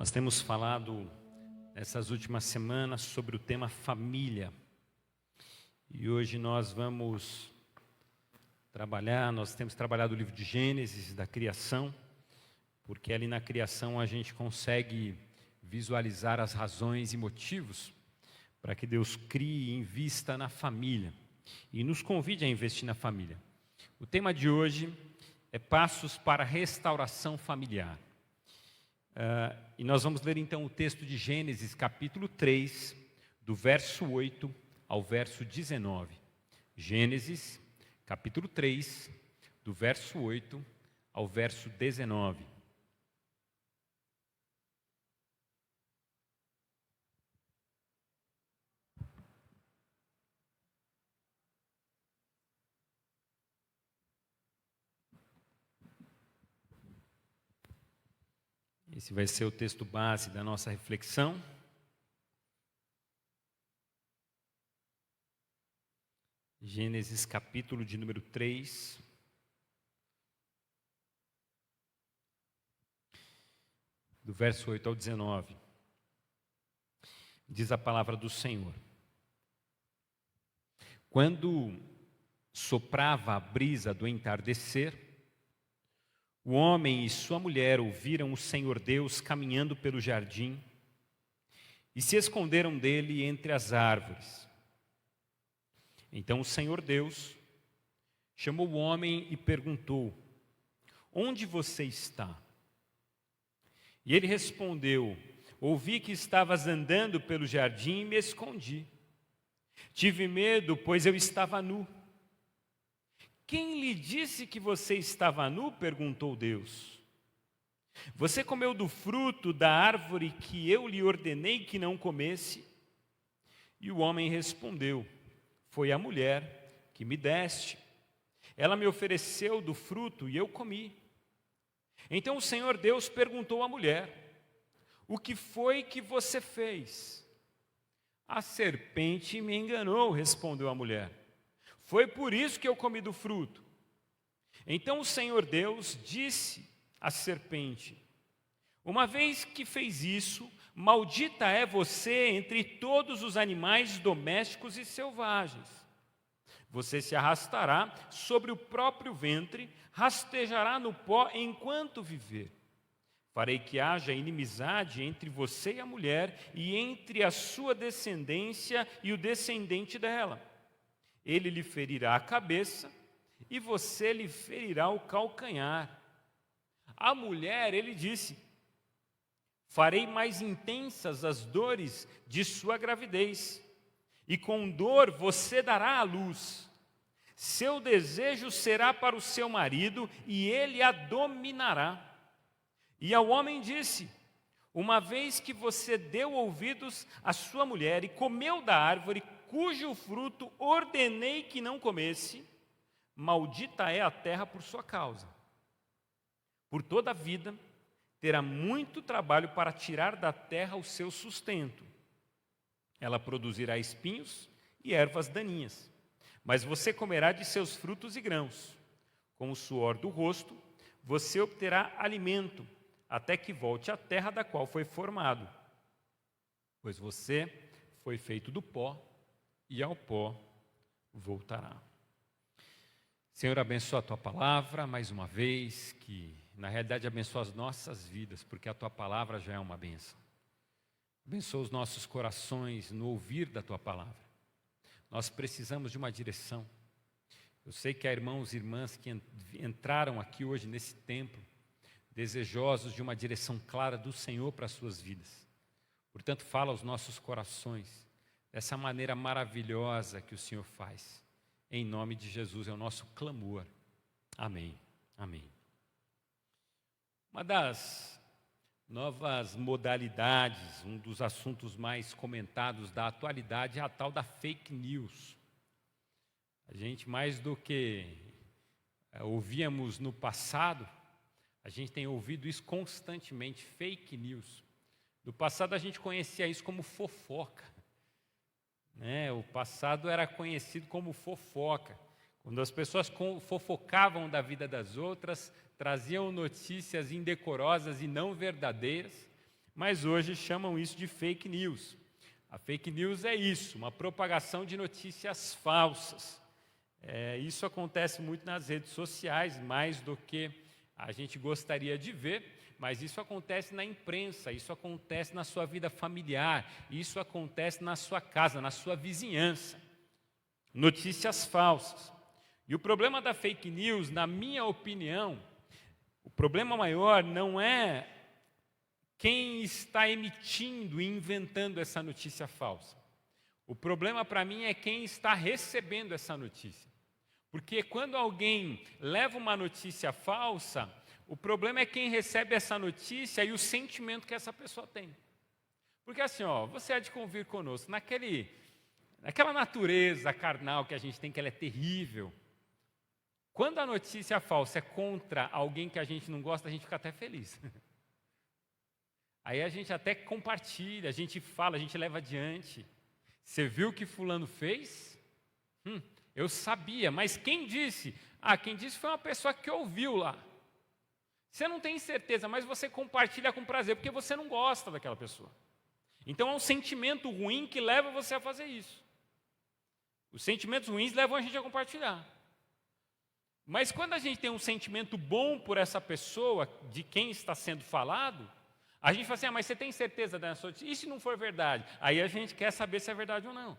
Nós temos falado nessas últimas semanas sobre o tema família. E hoje nós vamos nós temos trabalhado o livro de Gênesis, da criação, porque ali na criação a gente consegue visualizar as razões e motivos para que Deus crie e invista na família e nos convide a investir na família. O tema de hoje é passos para a restauração familiar. E nós vamos ler então o texto de Gênesis, capítulo 3, do verso 8 ao verso 19. Gênesis, capítulo 3, do verso 8 ao verso 19. Esse vai ser o texto base da nossa reflexão. Gênesis, capítulo de número 3. Do verso 8 ao 19. Diz a palavra do Senhor. Quando soprava a brisa do entardecer, o homem e sua mulher ouviram o Senhor Deus caminhando pelo jardim e se esconderam dele entre as árvores. Então o Senhor Deus chamou o homem e perguntou: onde você está? E ele respondeu: ouvi que estavas andando pelo jardim e me escondi. Tive medo, pois eu estava nu. Quem lhe disse que você estava nu? Perguntou Deus. Você comeu do fruto da árvore que eu lhe ordenei que não comesse? E o homem respondeu: foi a mulher que me deste. Ela me ofereceu do fruto e eu comi. Então o Senhor Deus perguntou à mulher: o que foi que você fez? A serpente me enganou, respondeu a mulher. Foi por isso que eu comi do fruto. Então o Senhor Deus disse à serpente: uma vez que fez isso, maldita é você entre todos os animais domésticos e selvagens. Você se arrastará sobre o próprio ventre, rastejará no pó enquanto viver. Farei que haja inimizade entre você e a mulher, e entre a sua descendência e o descendente dela. Ele lhe ferirá a cabeça e você lhe ferirá o calcanhar. A mulher, ele disse: farei mais intensas as dores de sua gravidez, e com dor você dará à luz. Seu desejo será para o seu marido, e ele a dominará. E ao homem disse: uma vez que você deu ouvidos à sua mulher e comeu da árvore cujo fruto ordenei que não comesse, maldita é a terra por sua causa. Por toda a vida terá muito trabalho para tirar da terra o seu sustento. Ela produzirá espinhos e ervas daninhas, mas você comerá de seus frutos e grãos. Com o suor do rosto, você obterá alimento, até que volte à terra da qual foi formado. Pois você foi feito do pó, e ao pó voltará. Senhor, abençoa a Tua palavra mais uma vez, que na realidade abençoa as nossas vidas, porque a Tua palavra já é uma bênção. Abençoa os nossos corações no ouvir da Tua palavra. Nós precisamos de uma direção. Eu sei que há irmãos e irmãs que entraram aqui hoje nesse templo, desejosos de uma direção clara do Senhor para as suas vidas. Portanto, fala aos nossos corações, dessa maneira maravilhosa que o Senhor faz. Em nome de Jesus é o nosso clamor. Amém. Amém. Uma das novas modalidades, um dos assuntos mais comentados da atualidade é a tal da fake news. A gente, mais do que ouvíamos no passado, a gente tem ouvido isso constantemente, fake news. No passado a gente conhecia isso como fofoca. O passado era conhecido como fofoca. Quando as pessoas fofocavam da vida das outras, traziam notícias indecorosas e não verdadeiras, Mas hoje chamam isso de fake news. A fake news é isso, uma propagação de notícias falsas. Isso acontece muito nas redes sociais, mais do que a gente gostaria de ver, mas isso acontece na imprensa, isso acontece na sua vida familiar, isso acontece na sua casa, na sua vizinhança. Notícias falsas. E o problema da fake news, na minha opinião, o problema maior não é quem está emitindo e inventando essa notícia falsa. O problema para mim é quem está recebendo essa notícia. Porque quando alguém leva uma notícia falsa, o problema é quem recebe essa notícia e o sentimento que essa pessoa tem. Porque assim, você há de convir conosco, naquela natureza carnal que a gente tem, que ela é terrível. Quando a notícia falsa é contra alguém que a gente não gosta, a gente fica até feliz. Aí a gente até compartilha, a gente fala, a gente leva adiante. Você viu o que fulano fez? Eu sabia, mas quem disse? Quem disse foi uma pessoa que ouviu lá. Você não tem certeza, mas você compartilha com prazer, porque você não gosta daquela pessoa. Então é um sentimento ruim que leva você a fazer isso. Os sentimentos ruins levam a gente a compartilhar. Mas quando a gente tem um sentimento bom por essa pessoa, de quem está sendo falado, a gente fala assim, mas você tem certeza dessa notícia? E se não for verdade? Aí a gente quer saber se é verdade ou não.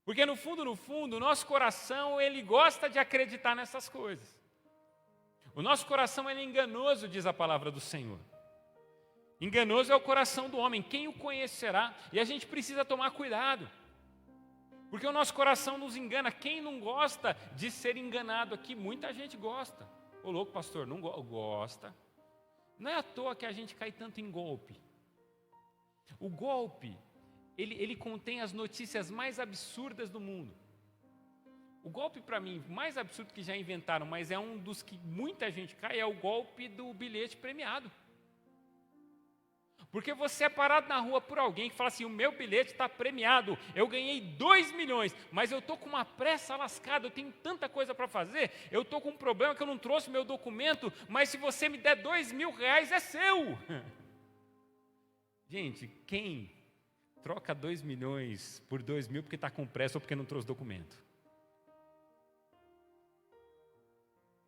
Porque no fundo, o nosso coração, ele gosta de acreditar nessas coisas. O nosso coração ele é enganoso, diz a palavra do Senhor. Enganoso é o coração do homem, quem o conhecerá? E a gente precisa tomar cuidado. Porque o nosso coração nos engana. Quem não gosta de ser enganado aqui? Muita gente gosta. Ô louco, pastor, não gosta. Não é à toa que a gente cai tanto em golpe. O golpe, ele contém as notícias mais absurdas do mundo. O golpe, para mim, mais absurdo que já inventaram, mas é um dos que muita gente cai, é o golpe do bilhete premiado. Porque você é parado na rua por alguém que fala assim, o meu bilhete está premiado, eu ganhei 2 milhões, mas eu estou com uma pressa lascada, eu tenho tanta coisa para fazer, eu estou com um problema que eu não trouxe meu documento, mas se você me der 2 mil reais, é seu. Gente, quem troca 2 milhões por 2 mil porque está com pressa ou porque não trouxe documento?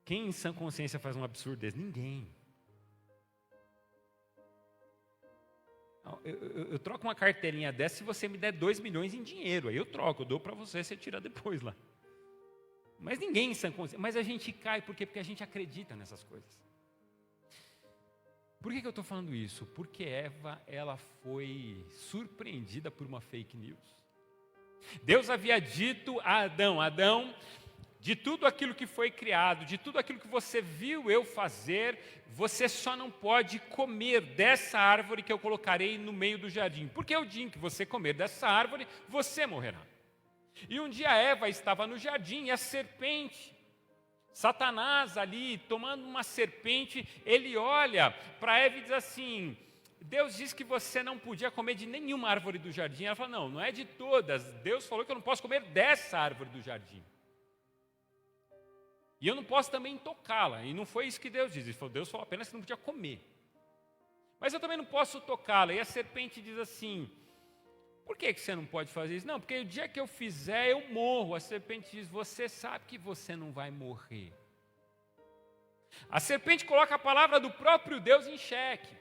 Quem em sã consciência faz um absurdo desse? Ninguém. Eu troco uma carteirinha dessa se você me der 2 milhões em dinheiro. Aí eu troco, eu dou para você tira depois lá. Mas ninguém em sã consciência. Mas a gente cai, por quê? Porque a gente acredita nessas coisas. Por que eu estou falando isso? Porque Eva, ela foi surpreendida por uma fake news. Deus havia dito a Adão, de tudo aquilo que foi criado, de tudo aquilo que você viu eu fazer, você só não pode comer dessa árvore que eu colocarei no meio do jardim. Porque o dia em que você comer dessa árvore, você morrerá. E um dia Eva estava no jardim e a serpente, Satanás ali, tomando uma serpente, ele olha para Eva e diz assim, Deus disse que você não podia comer de nenhuma árvore do jardim. Ela fala, não é de todas. Deus falou que eu não posso comer dessa árvore do jardim. E eu não posso também tocá-la. E não foi isso que Deus disse. Deus falou apenas que não podia comer. Mas eu também não posso tocá-la. E a serpente diz assim, por que você não pode fazer isso? Não, porque o dia que eu fizer, eu morro. A serpente diz, você sabe que você não vai morrer. A serpente coloca a palavra do próprio Deus em xeque.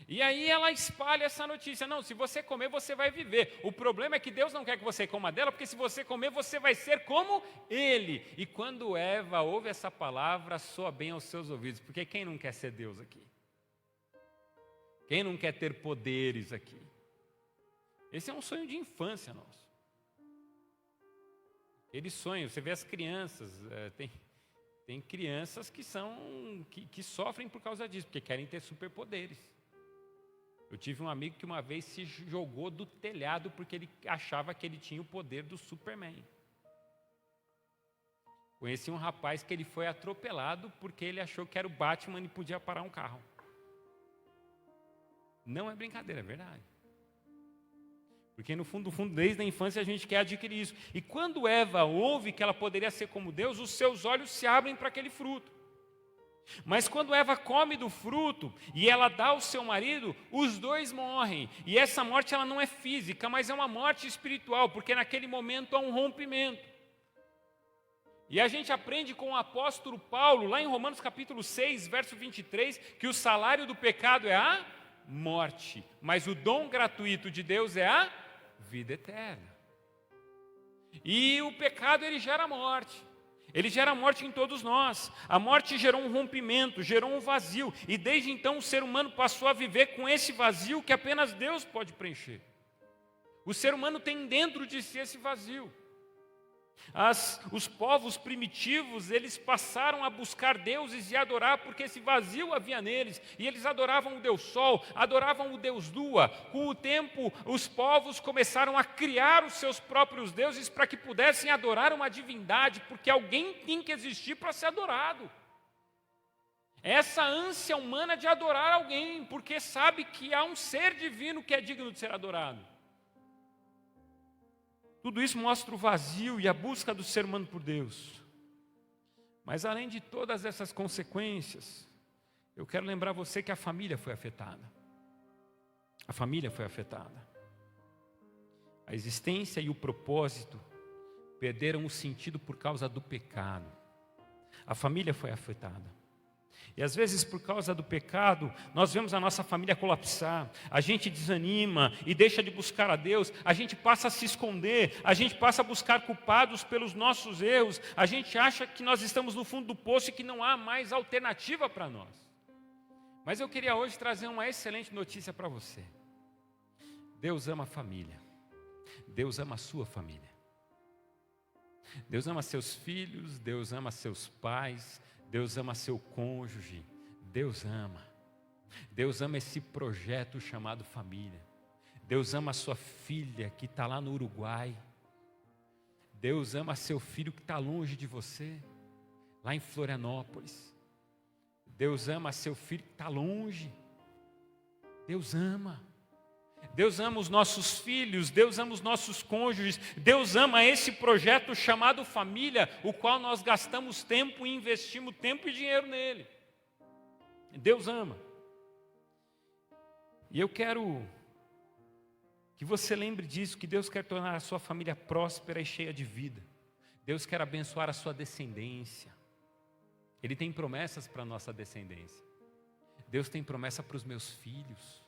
E aí ela espalha essa notícia, não, se você comer, você vai viver. O problema é que Deus não quer que você coma dela, porque se você comer, você vai ser como Ele. E quando Eva ouve essa palavra, soa bem aos seus ouvidos, porque quem não quer ser Deus aqui? Quem não quer ter poderes aqui? Esse é um sonho de infância nosso. Eles sonham, você vê as crianças, tem crianças que sofrem por causa disso, porque querem ter superpoderes. Eu tive um amigo que uma vez se jogou do telhado porque ele achava que ele tinha o poder do Superman. Conheci um rapaz que ele foi atropelado porque ele achou que era o Batman e podia parar um carro. Não é brincadeira, é verdade. Porque no fundo, desde a infância a gente quer adquirir isso. E quando Eva ouve que ela poderia ser como Deus, os seus olhos se abrem para aquele fruto. Mas quando Eva come do fruto e ela dá ao seu marido, os dois morrem. E essa morte ela não é física, mas é uma morte espiritual, porque naquele momento há um rompimento. E a gente aprende com o apóstolo Paulo, lá em Romanos capítulo 6, verso 23, que o salário do pecado é a morte, mas o dom gratuito de Deus é a vida eterna. E o pecado ele gera morte. Ele gera morte em todos nós. A morte gerou um rompimento, gerou um vazio. E desde então o ser humano passou a viver com esse vazio que apenas Deus pode preencher. O ser humano tem dentro de si esse vazio. Os povos primitivos, eles passaram a buscar deuses e adorar, porque esse vazio havia neles, e eles adoravam o Deus Sol, adoravam o Deus Lua. Com o tempo, os povos começaram a criar os seus próprios deuses para que pudessem adorar uma divindade, porque alguém tem que existir para ser adorado. Essa ânsia humana de adorar alguém, porque sabe que há um ser divino que é digno de ser adorado. Tudo isso mostra o vazio e a busca do ser humano por Deus. Mas além de todas essas consequências, eu quero lembrar você que a família foi afetada. A família foi afetada. A existência e o propósito perderam o sentido por causa do pecado. A família foi afetada. E às vezes por causa do pecado, nós vemos a nossa família colapsar, a gente desanima e deixa de buscar a Deus, a gente passa a se esconder, a gente passa a buscar culpados pelos nossos erros, a gente acha que nós estamos no fundo do poço e que não há mais alternativa para nós. Mas eu queria hoje trazer uma excelente notícia para você. Deus ama a família, Deus ama a sua família. Deus ama seus filhos, Deus ama seus pais, Deus ama seu cônjuge, Deus ama. Deus ama esse projeto chamado família. Deus ama a sua filha que está lá no Uruguai. Deus ama seu filho que está longe de você, lá em Florianópolis. Deus ama seu filho que está longe. Deus ama. Deus ama os nossos filhos, Deus ama os nossos cônjuges, Deus ama esse projeto chamado família, o qual nós gastamos tempo e investimos tempo e dinheiro nele. Deus ama. E eu quero que você lembre disso, que Deus quer tornar a sua família próspera e cheia de vida. Deus quer abençoar a sua descendência. Ele tem promessas para a nossa descendência. Deus tem promessa para os meus filhos.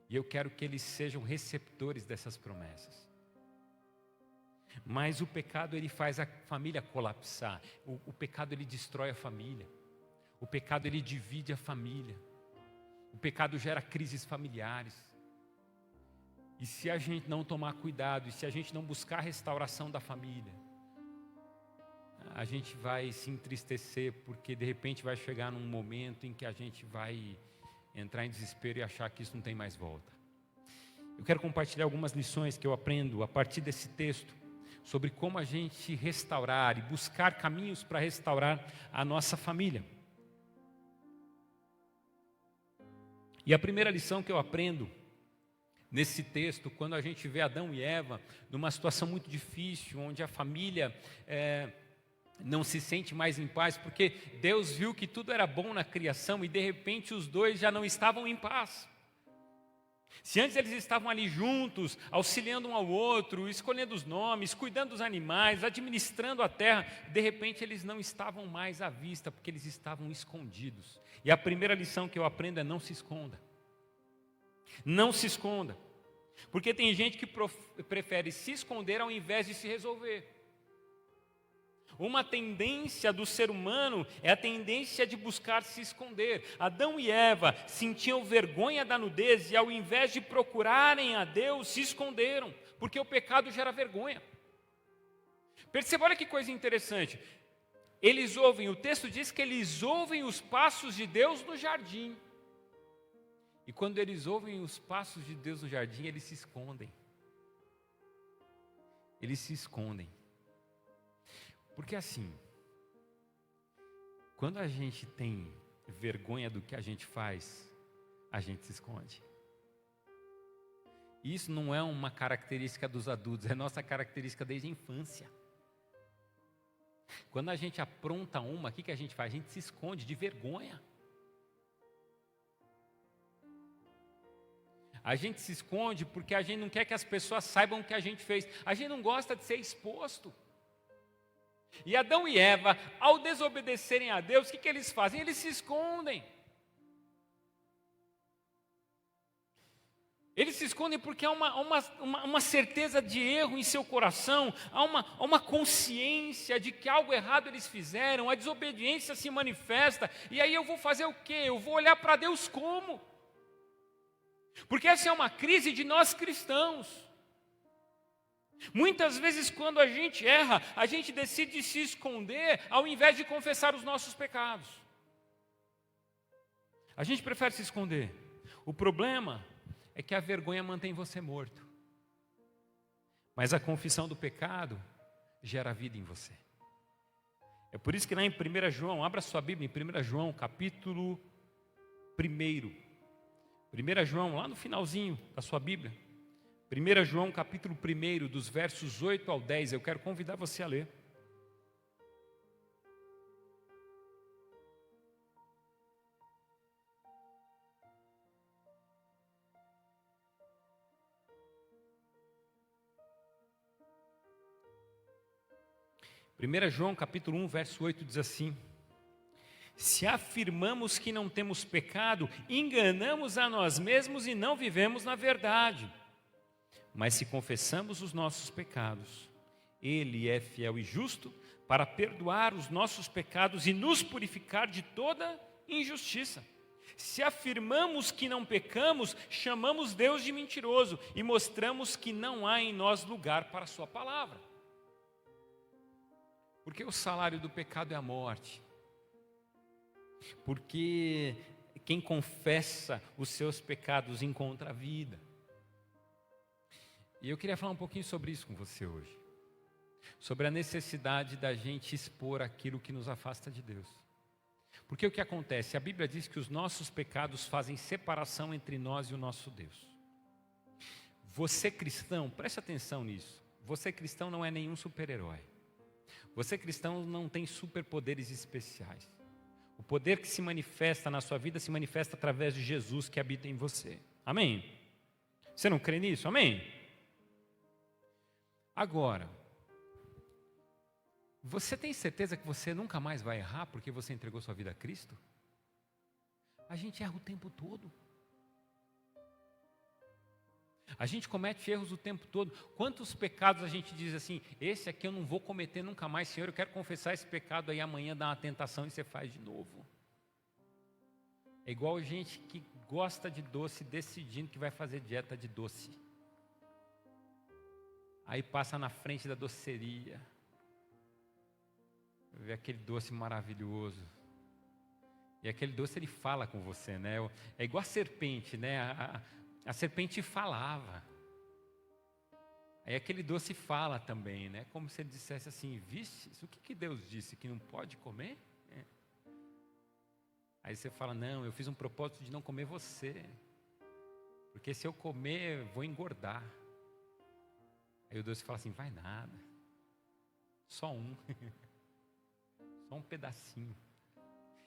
E eu quero que eles sejam receptores dessas promessas. Mas o pecado ele faz a família colapsar. O pecado ele destrói a família. O pecado ele divide a família. O pecado gera crises familiares. E se a gente não tomar cuidado, e se a gente não buscar a restauração da família, a gente vai se entristecer, porque de repente vai chegar num momento em que a gente vai entrar em desespero e achar que isso não tem mais volta. Eu quero compartilhar algumas lições que eu aprendo a partir desse texto, sobre como a gente restaurar e buscar caminhos para restaurar a nossa família. E a primeira lição que eu aprendo nesse texto, quando a gente vê Adão e Eva numa situação muito difícil, onde a família não se sente mais em paz, porque Deus viu que tudo era bom na criação e de repente os dois já não estavam em paz. Se antes eles estavam ali juntos, auxiliando um ao outro, escolhendo os nomes, cuidando dos animais, administrando a terra, de repente eles não estavam mais à vista, porque eles estavam escondidos. E a primeira lição que eu aprendo é: não se esconda. Não se esconda. Porque tem gente que prefere se esconder ao invés de se resolver. Uma tendência do ser humano é a tendência de buscar se esconder. Adão e Eva sentiam vergonha da nudez e ao invés de procurarem a Deus, se esconderam, porque o pecado gera vergonha. Perceba, olha que coisa interessante. O texto diz que eles ouvem os passos de Deus no jardim. E quando eles ouvem os passos de Deus no jardim, eles se escondem. Eles se escondem. Porque assim, quando a gente tem vergonha do que a gente faz, a gente se esconde. Isso não é uma característica dos adultos, é nossa característica desde a infância. Quando a gente apronta uma, o que a gente faz? A gente se esconde de vergonha. A gente se esconde porque a gente não quer que as pessoas saibam o que a gente fez. A gente não gosta de ser exposto. E Adão e Eva, ao desobedecerem a Deus, o que eles fazem? Eles se escondem. Eles se escondem porque há uma certeza de erro em seu coração, há uma consciência de que algo errado eles fizeram, a desobediência se manifesta, e aí eu vou fazer o quê? Eu vou olhar para Deus como? Porque essa é uma crise de nós cristãos. Muitas vezes quando a gente erra, a gente decide se esconder ao invés de confessar os nossos pecados. A gente prefere se esconder. O problema é que a vergonha mantém você morto. Mas a confissão do pecado gera vida em você. É por isso que lá em 1 João, abra sua Bíblia em 1 João, capítulo 1. 1 João, lá no finalzinho da sua Bíblia. 1 João, capítulo 1, dos versos 8 ao 10. Eu quero convidar você a ler. Primeira João, capítulo 1, verso 8, diz assim: se afirmamos que não temos pecado, enganamos a nós mesmos e não vivemos na verdade. Mas se confessamos os nossos pecados, Ele é fiel e justo para perdoar os nossos pecados e nos purificar de toda injustiça. Se afirmamos que não pecamos, chamamos Deus de mentiroso e mostramos que não há em nós lugar para a sua palavra. Porque o salário do pecado é a morte. Porque quem confessa os seus pecados encontra a vida. E eu queria falar um pouquinho sobre isso com você hoje. Sobre a necessidade da gente expor aquilo que nos afasta de Deus. Porque o que acontece? A Bíblia diz que os nossos pecados fazem separação entre nós e o nosso Deus. Você cristão, preste atenção nisso. Você cristão não é nenhum super-herói. Você cristão não tem superpoderes especiais. O poder que se manifesta na sua vida se manifesta através de Jesus que habita em você. Amém? Você não crê nisso? Amém? Agora, você tem certeza que você nunca mais vai errar porque você entregou sua vida a Cristo? A gente erra o tempo todo. A gente comete erros o tempo todo. Quantos pecados a gente diz assim, esse aqui eu não vou cometer nunca mais, Senhor, eu quero confessar esse pecado, aí amanhã dá uma tentação e você faz de novo. É igual gente que gosta de doce, decidindo que vai fazer dieta de doce. Aí passa na frente da doceria, vê aquele doce maravilhoso. E aquele doce ele fala com você, né? É igual a serpente, né? A serpente falava. Aí aquele doce fala também, né? Como se ele dissesse assim, viste, o que Deus disse? Que não pode comer? É. Aí você fala, não, eu fiz um propósito de não comer você. Porque se eu comer, vou engordar. Aí o doce fala assim, vai nada. Só um. Só um pedacinho.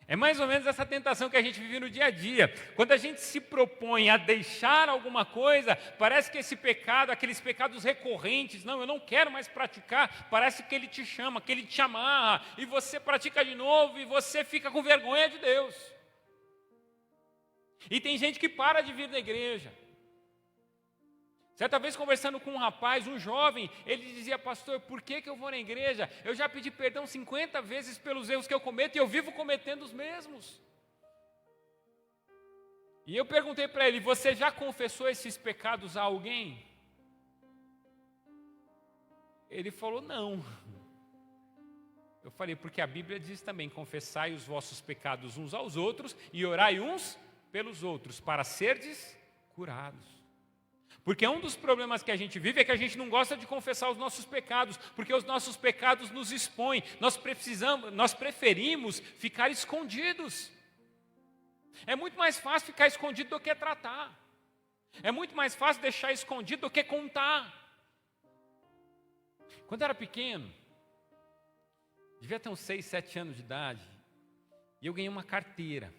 É mais ou menos essa tentação que a gente vive no dia a dia. Quando a gente se propõe a deixar alguma coisa, parece que esse pecado, aqueles pecados recorrentes, não, eu não quero mais praticar, parece que ele te chama, que ele te amarra, e você pratica de novo, e você fica com vergonha de Deus. E tem gente que para de vir na igreja. Certa vez conversando com um rapaz, um jovem, ele dizia, pastor, por que eu vou na igreja? Eu já pedi perdão 50 vezes pelos erros que eu cometo e eu vivo cometendo os mesmos. E eu perguntei para ele, você já confessou esses pecados a alguém? Ele falou, não. Eu falei, porque a Bíblia diz também, confessai os vossos pecados uns aos outros e orai uns pelos outros, para serdes curados. Porque um dos problemas que a gente vive é que a gente não gosta de confessar os nossos pecados, porque os nossos pecados nos expõem, nós preferimos ficar escondidos. É muito mais fácil ficar escondido do que tratar. É muito mais fácil deixar escondido do que contar. Quando eu era pequeno, devia ter uns 6, 7 anos de idade, e eu ganhei uma carteira.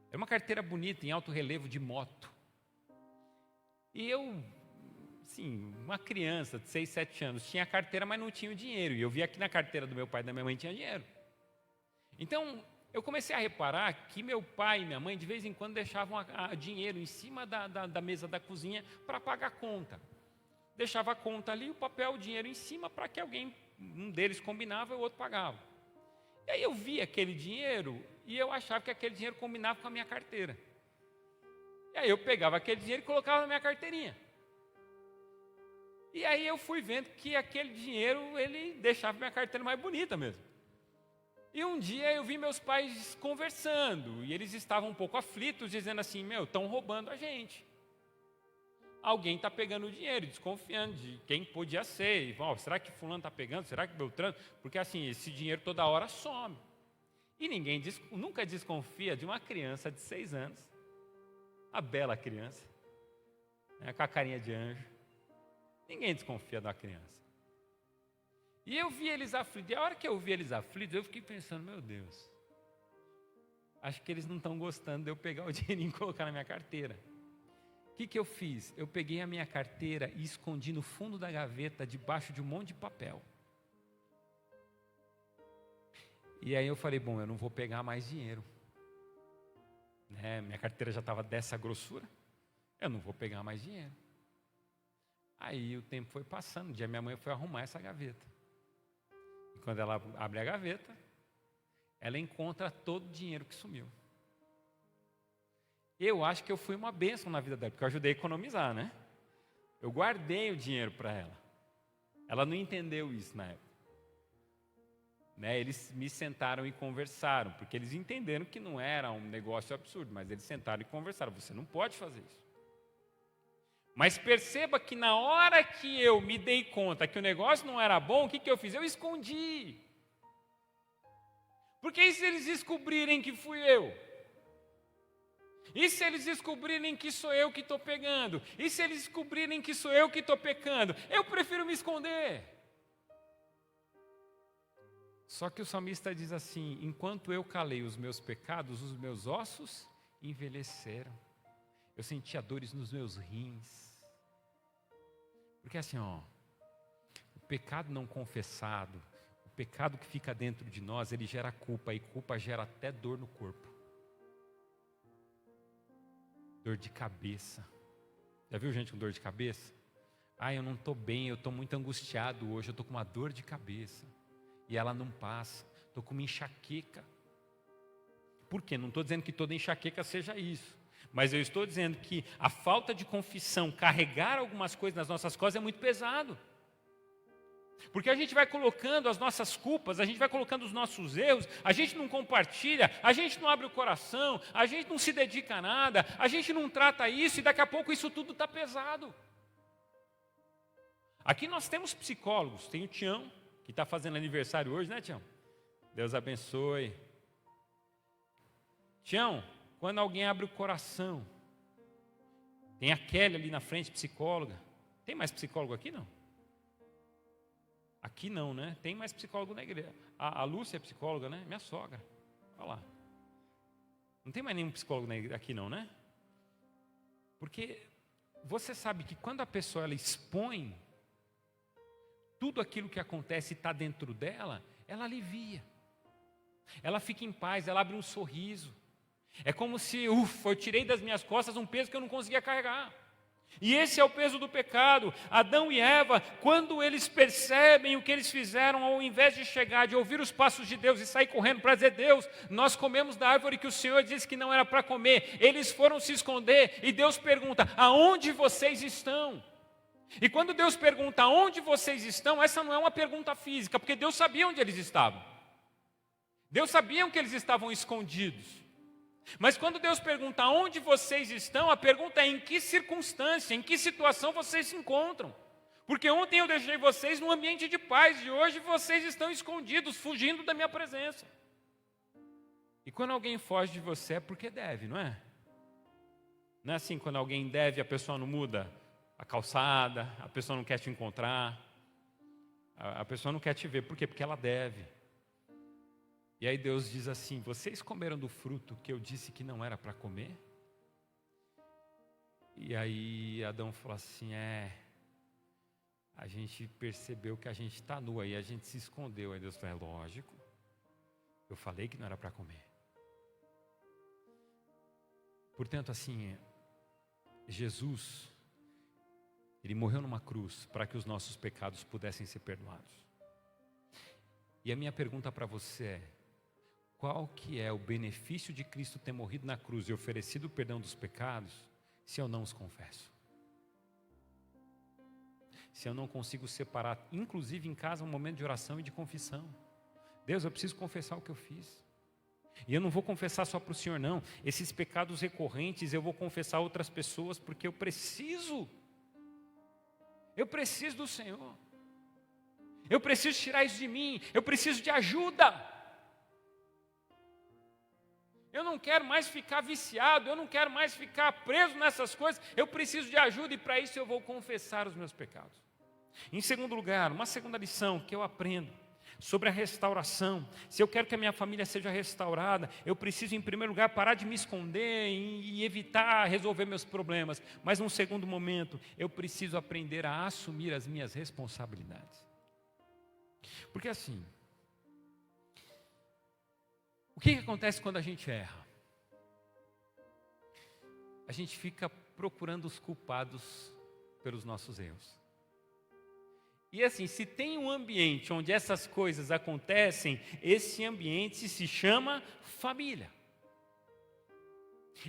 Era uma carteira bonita, em alto relevo, de moto. E eu, sim, uma criança de 6, 7 anos, tinha a carteira, mas não tinha o dinheiro. E eu vi aqui na carteira do meu pai e da minha mãe tinha dinheiro. Então, eu comecei a reparar que meu pai e minha mãe, de vez em quando, deixavam dinheiro em cima da mesa da cozinha para pagar a conta. Deixava a conta ali, o papel, o dinheiro em cima, para que alguém, um deles combinava e o outro pagava. E aí eu vi aquele dinheiro e eu achava que aquele dinheiro combinava com a minha carteira. E aí eu pegava aquele dinheiro e colocava na minha carteirinha. E aí eu fui vendo que aquele dinheiro, ele deixava minha carteira mais bonita mesmo. E um dia eu vi meus pais conversando, e eles estavam um pouco aflitos, dizendo assim, estão roubando a gente. Alguém está pegando o dinheiro, desconfiando de quem podia ser. E, será que fulano está pegando? Será que Beltrano? Porque assim, esse dinheiro toda hora some. E ninguém nunca desconfia de uma criança de 6 anos, uma bela criança, né, com a carinha de anjo. Ninguém desconfia da criança. E eu vi eles aflitos. E a hora que eu vi eles aflitos, eu fiquei pensando, meu Deus, acho que eles não estão gostando de eu pegar o dinheirinho e colocar na minha carteira. O que eu fiz? Eu peguei a minha carteira e escondi no fundo da gaveta, debaixo de um monte de papel. E aí eu falei, eu não vou pegar mais dinheiro. Né? Minha carteira já estava dessa grossura, eu não vou pegar mais dinheiro. Aí o tempo foi passando, um dia minha mãe foi arrumar essa gaveta. E quando ela abre a gaveta, ela encontra todo o dinheiro que sumiu. Eu acho que eu fui uma bênção na vida dela, porque eu ajudei a economizar, né? Eu guardei o dinheiro para ela. Ela não entendeu isso na época. Né? Eles me sentaram e conversaram, porque eles entenderam que não era um negócio absurdo, mas eles sentaram e conversaram, você não pode fazer isso. Mas perceba que na hora que eu me dei conta que o negócio não era bom, o que eu fiz? Eu escondi. Porque e se eles descobrirem que fui eu? E se eles descobrirem que sou eu que estou pegando? E se eles descobrirem que sou eu que estou pecando? Eu prefiro me esconder. Só que o salmista diz assim, enquanto eu calei os meus pecados, os meus ossos envelheceram. Eu sentia dores nos meus rins. Porque assim, o pecado não confessado, o pecado que fica dentro de nós, ele gera culpa, e culpa gera até dor no corpo. Dor de cabeça. Já viu gente com dor de cabeça? Eu não estou bem, eu estou muito angustiado hoje, eu estou com uma dor de cabeça. E ela não passa, estou com uma enxaqueca. Por quê? Não estou dizendo que toda enxaqueca seja isso. Mas eu estou dizendo que a falta de confissão, carregar algumas coisas nas nossas costas é muito pesado. Porque a gente vai colocando as nossas culpas, a gente vai colocando os nossos erros, a gente não compartilha, a gente não abre o coração, a gente não se dedica a nada, a gente não trata isso e daqui a pouco isso tudo está pesado. Aqui nós temos psicólogos, tem o Tião, que está fazendo aniversário hoje, né, Tião? Deus abençoe. Tião, quando alguém abre o coração, tem a Kelly ali na frente, psicóloga. Tem mais psicólogo aqui, não? Aqui não, né? Tem mais psicólogo na igreja. A Lúcia é psicóloga, né? Minha sogra. Olha lá. Não tem mais nenhum psicólogo aqui não, né? Porque você sabe que quando a pessoa ela expõe tudo aquilo que acontece e está dentro dela, ela alivia. Ela fica em paz, ela abre um sorriso. É como se, eu tirei das minhas costas um peso que eu não conseguia carregar. E esse é o peso do pecado. Adão e Eva, quando eles percebem o que eles fizeram, ao invés de chegar, de ouvir os passos de Deus e sair correndo para dizer, Deus, nós comemos da árvore que o Senhor disse que não era para comer. Eles foram se esconder e Deus pergunta, aonde vocês estão? E quando Deus pergunta aonde vocês estão, essa não é uma pergunta física, porque Deus sabia onde eles estavam. Deus sabia que eles estavam escondidos. Mas quando Deus pergunta onde vocês estão, a pergunta é em que circunstância, em que situação vocês se encontram. Porque ontem eu deixei vocês num ambiente de paz e hoje vocês estão escondidos, fugindo da minha presença. E quando alguém foge de você é porque deve, não é? Não é assim, quando alguém deve, a pessoa não muda a calçada, a pessoa não quer te encontrar, a pessoa não quer te ver. Por quê? Porque ela deve. E aí Deus diz assim: vocês comeram do fruto que eu disse que não era para comer? E aí Adão falou assim: a gente percebeu que a gente está nu, aí a gente se escondeu. Aí Deus falou: é lógico, eu falei que não era para comer. Portanto, assim, Jesus, Ele morreu numa cruz para que os nossos pecados pudessem ser perdoados. E a minha pergunta para você é: qual que é o benefício de Cristo ter morrido na cruz e oferecido o perdão dos pecados, se eu não os confesso? Se eu não consigo separar, inclusive em casa, um momento de oração e de confissão. Deus, eu preciso confessar o que eu fiz. E eu não vou confessar só para o Senhor, não. Esses pecados recorrentes eu vou confessar a outras pessoas, porque eu preciso do Senhor. Eu preciso tirar isso de mim. Eu preciso de ajuda. Eu não quero mais ficar viciado. Eu não quero mais ficar preso nessas coisas. Eu preciso de ajuda e para isso eu vou confessar os meus pecados. Em segundo lugar, uma segunda lição que eu aprendo sobre a restauração. Se eu quero que a minha família seja restaurada, eu preciso, em primeiro lugar, parar de me esconder e evitar resolver meus problemas. Mas, num segundo momento, eu preciso aprender a assumir as minhas responsabilidades. Porque assim, o que acontece quando a gente erra? A gente fica procurando os culpados pelos nossos erros. E assim, se tem um ambiente onde essas coisas acontecem, esse ambiente se chama família.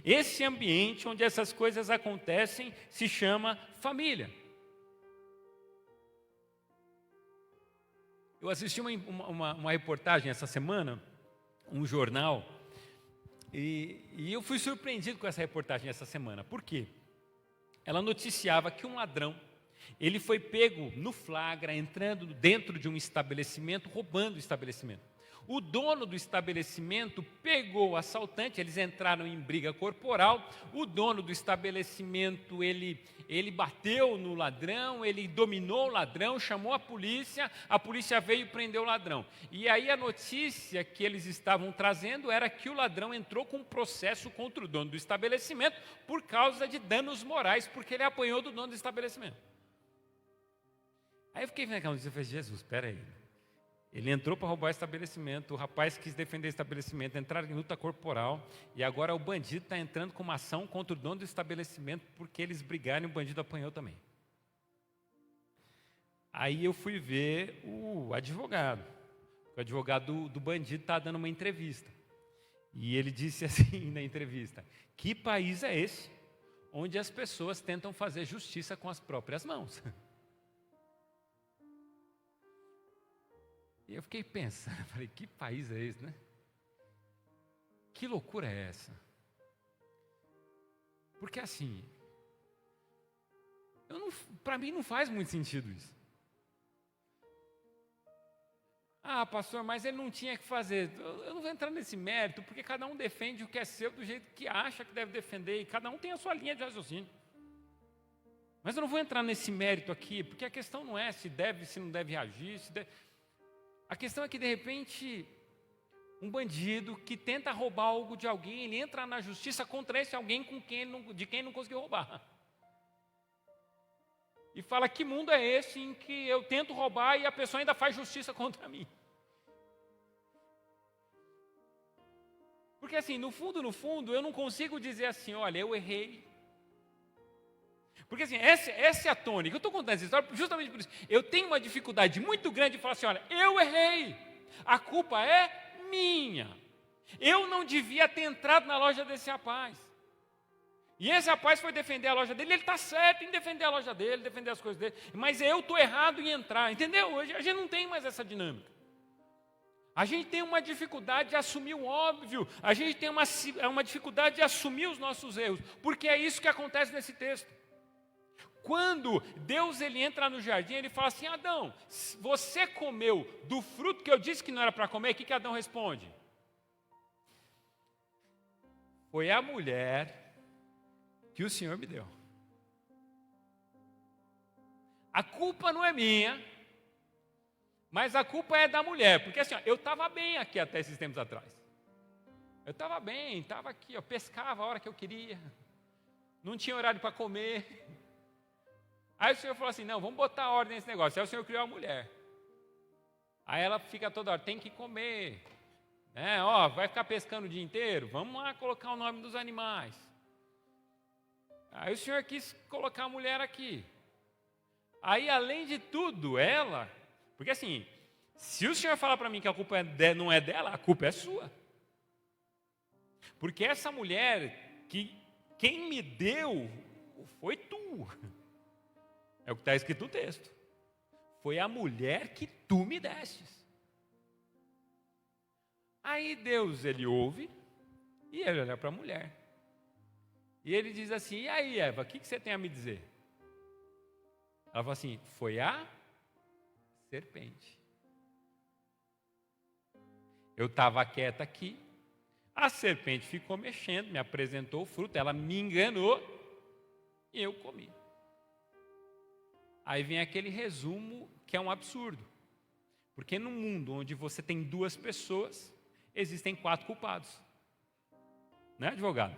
Esse ambiente onde essas coisas acontecem se chama família. Eu assisti uma reportagem essa semana, um jornal, e eu fui surpreendido com essa reportagem essa semana. Por quê? Ela noticiava que um ladrão, ele foi pego no flagra, entrando dentro de um estabelecimento, roubando o estabelecimento. O dono do estabelecimento pegou o assaltante, eles entraram em briga corporal. O dono do estabelecimento, ele bateu no ladrão, ele dominou o ladrão, chamou a polícia veio e prendeu o ladrão. E aí a notícia que eles estavam trazendo era que o ladrão entrou com um processo contra o dono do estabelecimento por causa de danos morais, porque ele apanhou do dono do estabelecimento. Aí eu fiquei vendo aquela notícia e falei: Jesus, espera aí. Ele entrou para roubar o estabelecimento, o rapaz quis defender o estabelecimento, entraram em luta corporal, e agora o bandido está entrando com uma ação contra o dono do estabelecimento, porque eles brigaram e o bandido apanhou também. Aí eu fui ver o advogado do bandido está dando uma entrevista, e ele disse assim na entrevista: que país é esse, onde as pessoas tentam fazer justiça com as próprias mãos? E eu fiquei pensando, falei: que país é esse, né? Que loucura é essa? Porque assim, para mim não faz muito sentido isso. Ah, pastor, mas ele não tinha que fazer. Eu não vou entrar nesse mérito, porque cada um defende o que é seu do jeito que acha que deve defender, e cada um tem a sua linha de raciocínio. Mas eu não vou entrar nesse mérito aqui, porque a questão não é se deve, se não deve reagir, se deve... A questão é que, de repente, um bandido que tenta roubar algo de alguém, ele entra na justiça contra esse alguém de quem ele não conseguiu roubar. E fala: que mundo é esse em que eu tento roubar e a pessoa ainda faz justiça contra mim? Porque assim, no fundo, eu não consigo dizer assim: olha, eu errei. Porque assim, essa é a tônica. Eu estou contando essa história justamente por isso. Eu tenho uma dificuldade muito grande de falar assim: olha, eu errei. A culpa é minha. Eu não devia ter entrado na loja desse rapaz. E esse rapaz foi defender a loja dele. Ele está certo em defender a loja dele, defender as coisas dele. Mas eu estou errado em entrar. Entendeu? Hoje a gente não tem mais essa dinâmica. A gente tem uma dificuldade de assumir o óbvio. A gente tem uma dificuldade de assumir os nossos erros. Porque é isso que acontece nesse texto. Quando Deus ele entra no jardim, ele fala assim: Adão, você comeu do fruto que eu disse que não era para comer? O que Adão responde? Foi a mulher que o Senhor me deu. A culpa não é minha, Mas a culpa é da mulher, porque assim, ó, eu estava bem aqui até esses tempos atrás. Eu estava bem, estava aqui, eu pescava a hora que eu queria, não tinha horário para comer. Aí o Senhor falou assim, não, vamos botar ordem nesse negócio. Aí o Senhor criou a mulher. Aí ela fica toda hora, tem que comer. Vai ficar pescando o dia inteiro? Vamos lá colocar o nome dos animais. Aí o Senhor quis colocar a mulher aqui. Aí, além de tudo, ela... Porque assim, se o Senhor falar para mim que a culpa não é dela, a culpa é sua. Porque essa mulher, quem me deu foi tu. É o que está escrito no texto. Foi a mulher que tu me destes. Aí Deus, ele ouve e ele olha para a mulher. E ele diz assim, e aí Eva, o que você tem a me dizer? Ela fala assim, foi a serpente. Eu estava quieta aqui, a serpente ficou mexendo, me apresentou o fruto, ela me enganou e eu comi. Aí vem aquele resumo que é um absurdo. Porque num mundo onde você tem 2 pessoas, existem 4 culpados. Não é, advogado?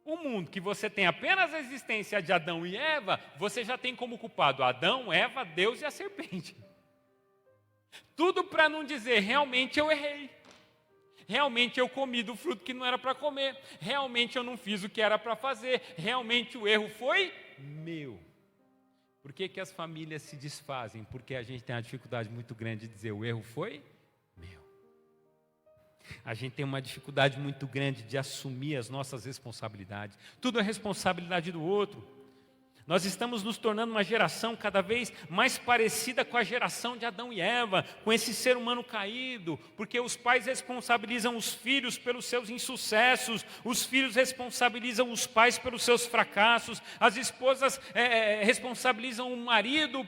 Um mundo que você tem apenas a existência de Adão e Eva, você já tem como culpado Adão, Eva, Deus e a serpente. Tudo para não dizer, realmente eu errei. Realmente eu comi do fruto que não era para comer. Realmente eu não fiz o que era para fazer. Realmente o erro foi meu. Por que as famílias se desfazem? Porque a gente tem uma dificuldade muito grande de dizer, o erro foi meu. A gente tem uma dificuldade muito grande de assumir as nossas responsabilidades. Tudo é responsabilidade do outro. Nós estamos nos tornando uma geração cada vez mais parecida com a geração de Adão e Eva, com esse ser humano caído, porque os pais responsabilizam os filhos pelos seus insucessos, os filhos responsabilizam os pais pelos seus fracassos, as esposas responsabilizam o marido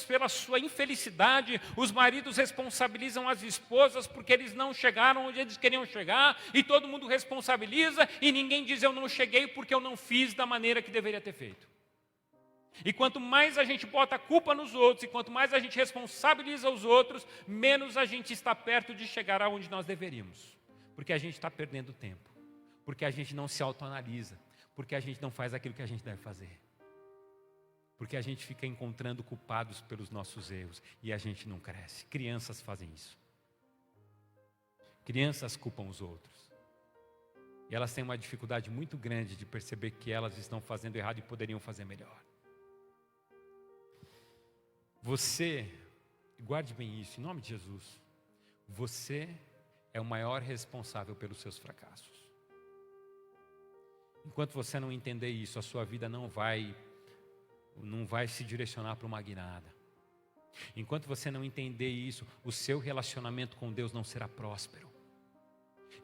pela sua infelicidade, os maridos responsabilizam as esposas porque eles não chegaram onde eles queriam chegar, e todo mundo responsabiliza, e ninguém diz eu não cheguei porque eu não fiz da maneira que deveria ter feito. E quanto mais a gente bota a culpa nos outros, e quanto mais a gente responsabiliza os outros, menos a gente está perto de chegar aonde nós deveríamos. Porque a gente está perdendo tempo. Porque a gente não se autoanalisa. Porque a gente não faz aquilo que a gente deve fazer. Porque a gente fica encontrando culpados pelos nossos erros. E a gente não cresce. Crianças fazem isso. Crianças culpam os outros. E elas têm uma dificuldade muito grande de perceber que elas estão fazendo errado e poderiam fazer melhor. Você, guarde bem isso, em nome de Jesus, você é o maior responsável pelos seus fracassos. Enquanto você não entender isso, a sua vida não vai se direcionar para uma guinada. Enquanto você não entender isso, o seu relacionamento com Deus não será próspero.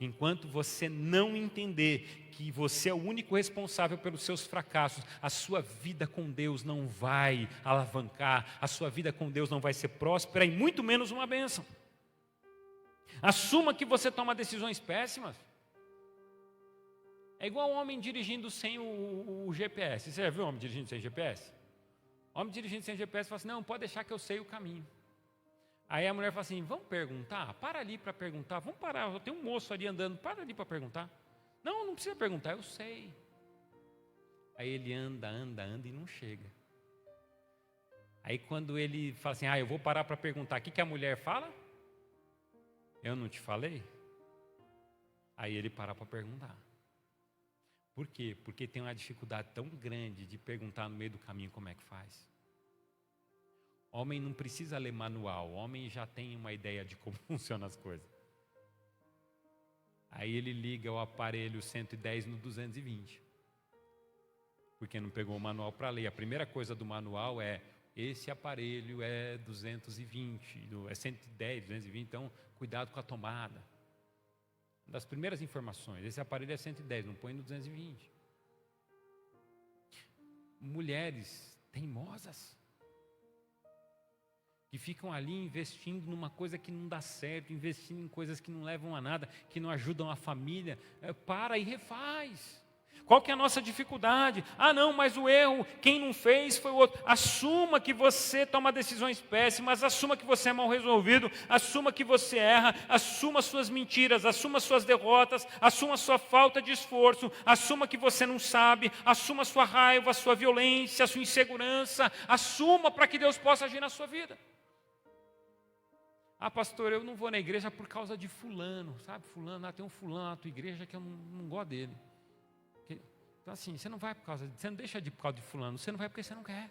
Enquanto você não entender que você é o único responsável pelos seus fracassos, a sua vida com Deus não vai alavancar, a sua vida com Deus não vai ser próspera e muito menos uma bênção. Assuma que você toma decisões péssimas. É igual um homem dirigindo sem o GPS. Você já viu um homem dirigindo sem GPS? Homem dirigindo sem GPS fala assim, não, pode deixar que eu sei o caminho. Aí a mulher fala assim, vamos perguntar? Para ali para perguntar, vamos parar, tem um moço ali andando, para ali para perguntar. Não, não precisa perguntar, eu sei. Aí ele anda e não chega. Aí quando ele fala assim, eu vou parar para perguntar, o que a mulher fala? Eu não te falei? Aí ele para perguntar. Por quê? Porque tem uma dificuldade tão grande de perguntar no meio do caminho como é que faz. Homem não precisa ler manual, homem já tem uma ideia de como funcionam as coisas. Aí ele liga o aparelho 110 no 220. Porque não pegou o manual para ler. A primeira coisa do manual é, esse aparelho é 220, é 110, 220, então cuidado com a tomada. Uma das primeiras informações, esse aparelho é 110, não põe no 220. Mulheres teimosas, que ficam ali investindo numa coisa que não dá certo, investindo em coisas que não levam a nada, que não ajudam a família, para e refaz. Qual que é a nossa dificuldade? Ah, não, mas o erro, quem não fez foi o outro. Assuma que você toma decisões péssimas, assuma que você é mal resolvido, assuma que você erra, assuma suas mentiras, assuma suas derrotas, assuma sua falta de esforço, assuma que você não sabe, assuma sua raiva, sua violência, sua insegurança, assuma para que Deus possa agir na sua vida. Ah, pastor, eu não vou na igreja por causa de fulano, sabe? Fulano, tem um fulano na tua igreja que eu não gosto dele. Então assim, você não vai por causa, você não deixa de ir por causa de fulano, você não vai porque você não quer.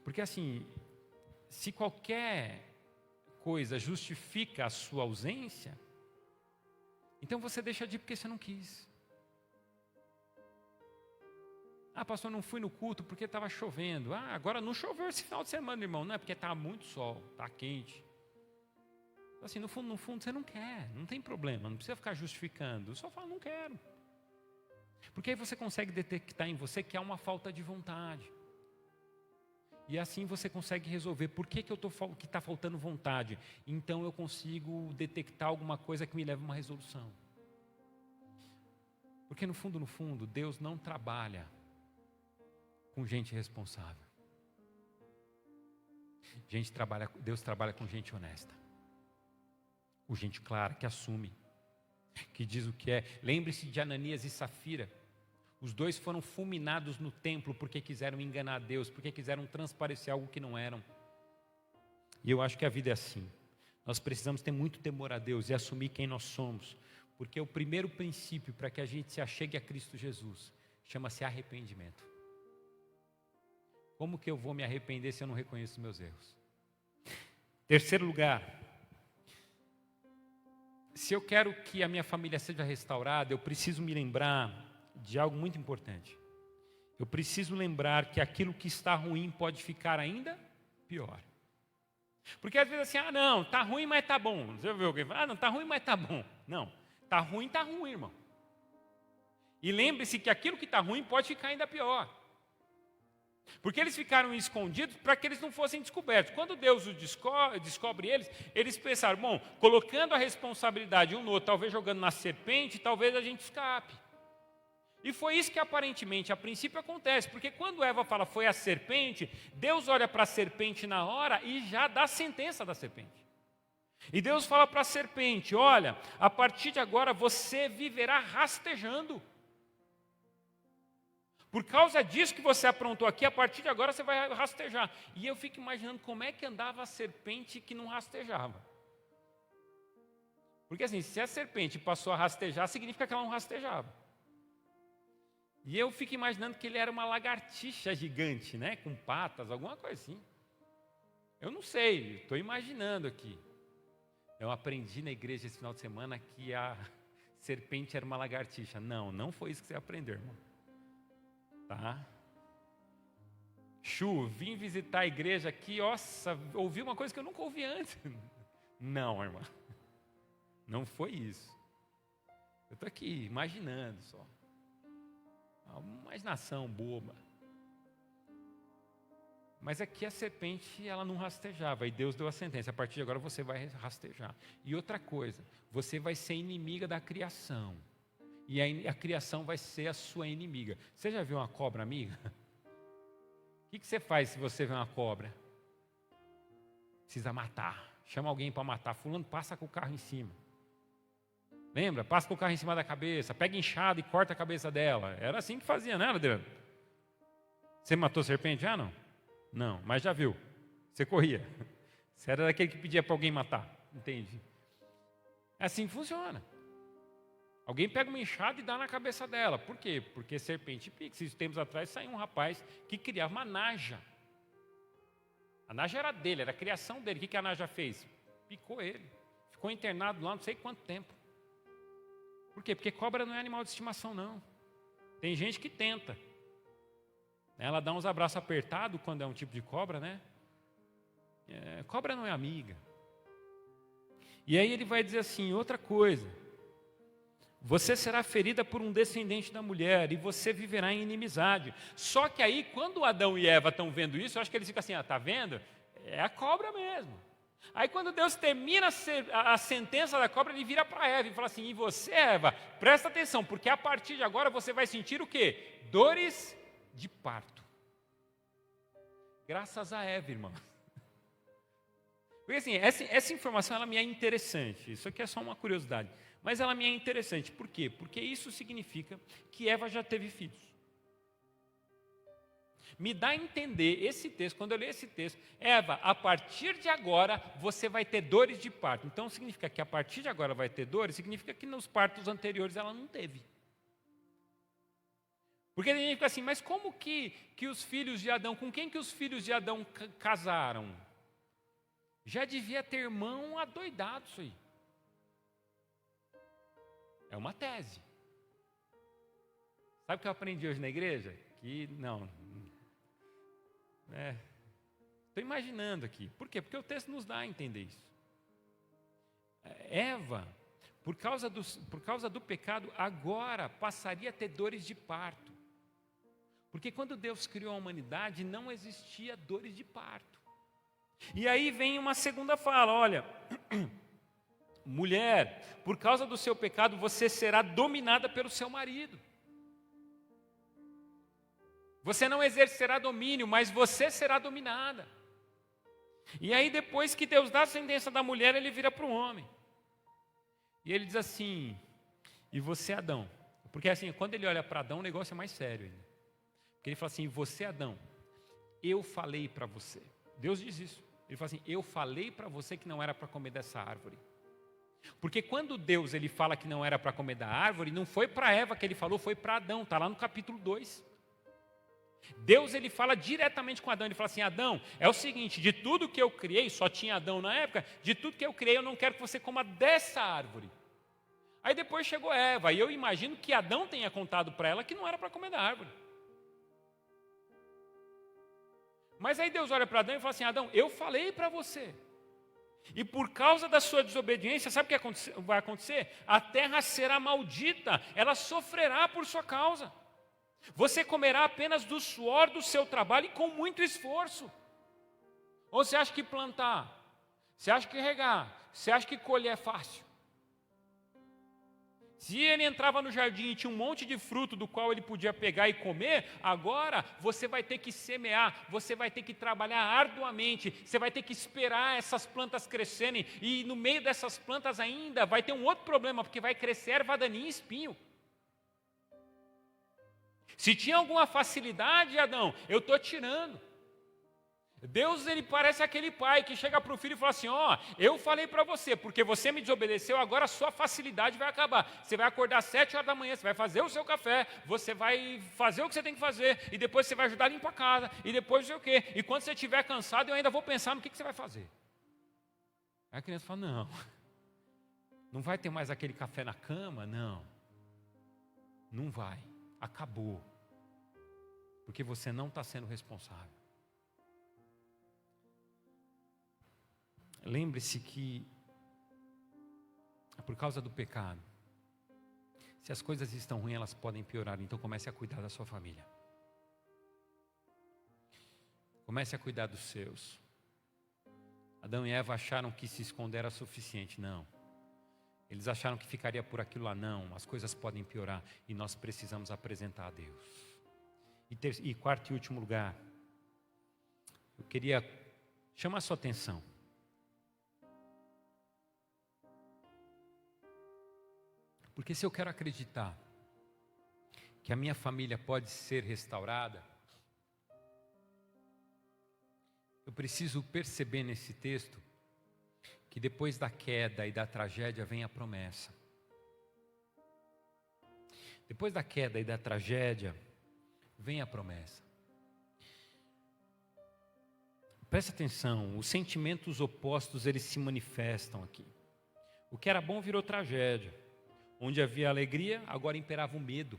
Porque assim, se qualquer coisa justifica a sua ausência, então você deixa de ir porque você não quis. Ah, pastor, não fui no culto porque estava chovendo. Ah, agora não choveu esse final de semana, irmão. Não é porque está muito sol, está quente. Assim, no fundo, você não quer, não tem problema, não precisa ficar justificando. Só fala, não quero. Porque aí você consegue detectar em você que há uma falta de vontade. E assim você consegue resolver por que está faltando vontade. Então eu consigo detectar alguma coisa que me leva a uma resolução. Porque no fundo, Deus não trabalha com gente responsável. Deus trabalha com gente honesta. Com gente clara, que assume, que diz o que é. Lembre-se de Ananias e Safira. Os dois foram fulminados no templo porque quiseram enganar a Deus, porque quiseram transparecer algo que não eram. E eu acho que a vida é assim. Nós precisamos ter muito temor a Deus e assumir quem nós somos. Porque o primeiro princípio para que a gente se achegue a Cristo Jesus chama-se arrependimento. Como que eu vou me arrepender se eu não reconheço os meus erros? Terceiro lugar, se eu quero que a minha família seja restaurada, eu preciso me lembrar de algo muito importante. Eu preciso lembrar que aquilo que está ruim pode ficar ainda pior. Porque às vezes assim, ah não, está ruim, mas está bom. Você viu alguém falar, ah não, está ruim, mas está bom. Não, está ruim, irmão. E lembre-se que aquilo que está ruim pode ficar ainda pior. Porque eles ficaram escondidos para que eles não fossem descobertos. Quando Deus os descobre eles pensaram, bom, colocando a responsabilidade um no outro, talvez jogando na serpente, talvez a gente escape. E foi isso que aparentemente, a princípio, acontece. Porque quando Eva fala, foi a serpente, Deus olha para a serpente na hora e já dá a sentença da serpente. E Deus fala para a serpente, olha, a partir de agora você viverá rastejando. Por causa disso que você aprontou aqui, a partir de agora você vai rastejar. E eu fico imaginando como é que andava a serpente que não rastejava. Porque assim, se a serpente passou a rastejar, significa que ela não rastejava. E eu fico imaginando que ele era uma lagartixa gigante, né? Com patas, alguma coisa assim. Eu não sei, estou imaginando aqui. Eu aprendi na igreja esse final de semana que a serpente era uma lagartixa. Não foi isso que você aprendeu, irmão. Tá? Chu, vim visitar a igreja aqui, nossa, ouvi uma coisa que eu nunca ouvi antes. Não, irmã. Não foi isso. Eu estou aqui imaginando só. Uma imaginação boba. Mas aqui a serpente, ela não rastejava. E Deus deu a sentença. A partir de agora você vai rastejar. E outra coisa, você vai ser inimiga da criação. E a criação vai ser a sua inimiga. Você já viu uma cobra amiga? O que você faz se você vê uma cobra? Precisa matar. Chama alguém para matar. Fulano, passa com o carro em cima. Lembra? Passa com o carro em cima da cabeça. Pega enxada e corta a cabeça dela. Era assim que fazia, né, Adriano? Você matou serpente já, não? Não, mas já viu. Você corria. Você era daquele que pedia para alguém matar. Entendi. Assim funciona. Alguém pega uma enxada e dá na cabeça dela. Por quê? Porque serpente pica. Esses tempos atrás saiu um rapaz que criava uma naja. A naja era dele, era a criação dele. O que a naja fez? Picou ele. Ficou internado lá não sei quanto tempo. Por quê? Porque cobra não é animal de estimação, não. Tem gente que tenta. Ela dá uns abraços apertados quando é um tipo de cobra, né? Cobra não é amiga. E aí ele vai dizer assim, outra coisa. Você será ferida por um descendente da mulher e você viverá em inimizade. Só que aí, quando Adão e Eva estão vendo isso, eu acho que eles ficam assim, tá vendo? É a cobra mesmo. Aí quando Deus termina a sentença da cobra, ele vira para Eva e fala assim: e você, Eva, presta atenção, porque a partir de agora você vai sentir o quê? Dores de parto. Graças a Eva, irmão. Porque assim, essa informação ela me é interessante, isso aqui é só uma curiosidade, mas ela me é interessante, por quê? Porque isso significa que Eva já teve filhos. Me dá a entender esse texto, quando eu leio esse texto, Eva, a partir de agora você vai ter dores de parto. Então significa que a partir de agora vai ter dores, significa que nos partos anteriores ela não teve. Porque a gente fica assim, mas como que os filhos de Adão, com quem que os filhos de Adão casaram? Já devia ter irmão adoidado isso aí. É uma tese. Sabe o que eu aprendi hoje na igreja? Que não. Estou imaginando aqui. Por quê? Porque o texto nos dá a entender isso. Eva, por causa do pecado, agora passaria a ter dores de parto. Porque quando Deus criou a humanidade, não existia dores de parto. E aí vem uma segunda fala, olha, mulher, por causa do seu pecado, você será dominada pelo seu marido. Você não exercerá domínio, mas você será dominada. E aí depois que Deus dá a sentença da mulher, ele vira para o homem. E ele diz assim, e você, Adão? Porque assim, quando ele olha para Adão, o negócio é mais sério ainda. Porque ele fala assim, você, Adão, eu falei para você. Deus diz isso. Ele fala assim, eu falei para você que não era para comer dessa árvore. Porque quando Deus ele fala que não era para comer da árvore, não foi para Eva que ele falou, foi para Adão. Está lá no capítulo 2. Deus ele fala diretamente com Adão, ele fala assim, Adão, é o seguinte, de tudo que eu criei, só tinha Adão na época, de tudo que eu criei eu não quero que você coma dessa árvore. Aí depois chegou Eva, e eu imagino que Adão tenha contado para ela que não era para comer da árvore. Mas aí Deus olha para Adão e fala assim, Adão, eu falei para você. E por causa da sua desobediência, sabe o que vai acontecer? A terra será maldita, ela sofrerá por sua causa. Você comerá apenas do suor do seu trabalho e com muito esforço. Ou você acha que plantar, você acha que regar, você acha que colher é fácil? Se ele entrava no jardim e tinha um monte de fruto do qual ele podia pegar e comer, agora você vai ter que semear, você vai ter que trabalhar arduamente, você vai ter que esperar essas plantas crescerem, e no meio dessas plantas ainda vai ter um outro problema, porque vai crescer erva daninha e espinho. Se tinha alguma facilidade, Adão, eu estou tirando. Deus, ele parece aquele pai que chega para o filho e fala assim, eu falei para você, porque você me desobedeceu, agora a sua facilidade vai acabar. Você vai acordar às 7 horas da manhã, você vai fazer o seu café, você vai fazer o que você tem que fazer, e depois você vai ajudar a limpar a casa, e depois não sei o quê. E quando você estiver cansado, eu ainda vou pensar no que você vai fazer. Aí a criança fala, não vai ter mais aquele café na cama? Não vai, acabou. Porque você não está sendo responsável. Lembre-se que, por causa do pecado, se as coisas estão ruins, elas podem piorar. Então comece a cuidar da sua família. Comece a cuidar dos seus. Adão e Eva acharam que se esconder era suficiente. Não. Eles acharam que ficaria por aquilo lá. Não, as coisas podem piorar e nós precisamos apresentar a Deus. E quarto e último lugar, eu queria chamar a sua atenção. Porque se eu quero acreditar que a minha família pode ser restaurada, eu preciso perceber nesse texto que depois da queda e da tragédia vem a promessa. Depois da queda e da tragédia vem a promessa. Presta atenção, os sentimentos opostos eles se manifestam aqui. O que era bom virou tragédia. Onde havia alegria, agora imperava o medo.